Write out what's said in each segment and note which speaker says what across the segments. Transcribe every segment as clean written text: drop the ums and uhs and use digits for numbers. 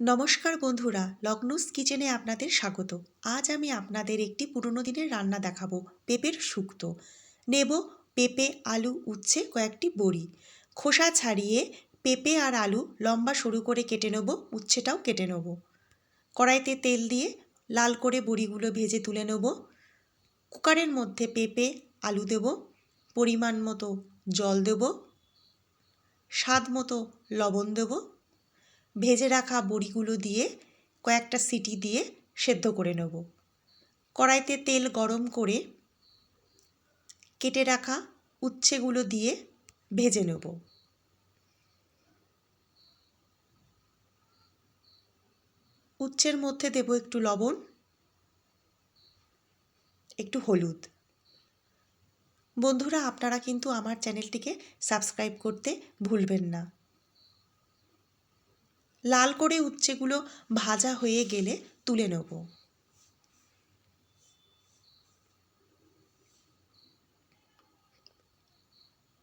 Speaker 1: নমস্কার বন্ধুরা, লগ্নস কিচেনে আপনাদের স্বাগত। আজ আমি আপনাদের একটি পুরনো দিনের রান্না দেখাবো, পেঁপের শুক্তো। নেব পেঁপে, আলু, উচ্ছে, কয়েকটি বড়ি। খোসা ছাড়িয়ে পেঁপে আর আলু লম্বা সরু করে কেটে নেব, উচ্ছেটাও কেটে নেব। কড়াইতে তেল দিয়ে লাল করে বড়িগুলো ভেজে তুলে নেব। কুকারের মধ্যে পেঁপে, আলু দেব, পরিমাণ মতো জল দেব, স্বাদ মতো লবণ দেব। ভেজে রাখা বড়িগুলো দিয়ে কয়েকটা সিটি দিয়ে সেদ্ধ করে নেব। কড়াইতে তেল গরম করে কেটে রাখা উচ্ছেগুলো দিয়ে ভেজে নেব। উচ্ছের মধ্যে দেব একটু লবণ, একটু হলুদ। বন্ধুরা, আপনারা কিন্তু আমার চ্যানেলটিকে সাবস্ক্রাইব করতে ভুলবেন না। লাল করে উচ্ছেগুলো ভাজা হয়ে গেলে তুলে নেব।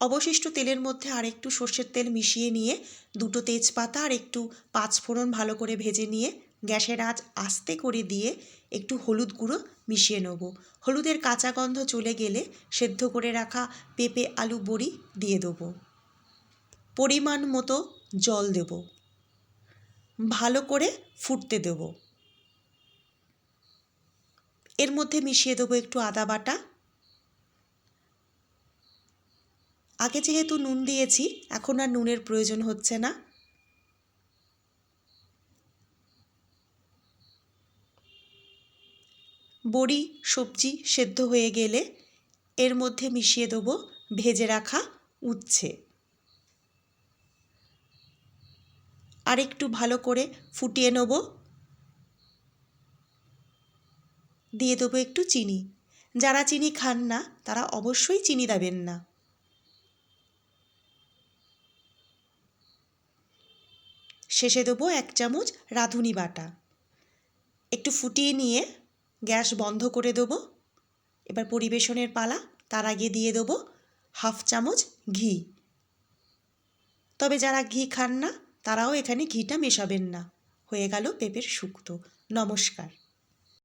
Speaker 1: অবশিষ্ট তেলের মধ্যে আরেকটু সর্ষের তেল মিশিয়ে নিয়ে দুটো তেজপাতা আর একটু পাঁচফোড়ন ভালো করে ভেজে নিয়ে গ্যাসের আঁচ আস্তে করে দিয়ে একটু হলুদ গুঁড়ো মিশিয়ে নেব। হলুদের কাঁচা গন্ধ চলে গেলে সেদ্ধ করে রাখা পেঁপে, আলু, বড়ি দিয়ে দেবো। পরিমাণ মতো জল দেব, ভালো করে ফুটতে দেব। এর মধ্যে মিশিয়ে দেবো একটু আদা বাটা। আগে যেহেতু নুন দিয়েছি, এখন আর নুনের প্রয়োজন হচ্ছে না। বড়ি সবজি সেদ্ধ হয়ে গেলে এর মধ্যে মিশিয়ে দেবো ভেজে রাখা উচ্ছে। আর একটু ভালো করে ফুটিয়ে নেব। দিয়ে দেবো একটু চিনি। যারা চিনি খান না তারা অবশ্যই চিনি দেবেন না। শেষে দেবো 1 চামচ রাঁধুনি বাটা। একটু ফুটিয়ে নিয়ে গ্যাস বন্ধ করে দেবো। এবার পরিবেশনের পালা। তার আগে দিয়ে দেবো 1/2 চামচ ঘি। তবে যারা ঘি খান না তারাও এখানে ঘিটা মেশাবেন না। হয়ে গেল পেঁপের শুক্তো। নমস্কার।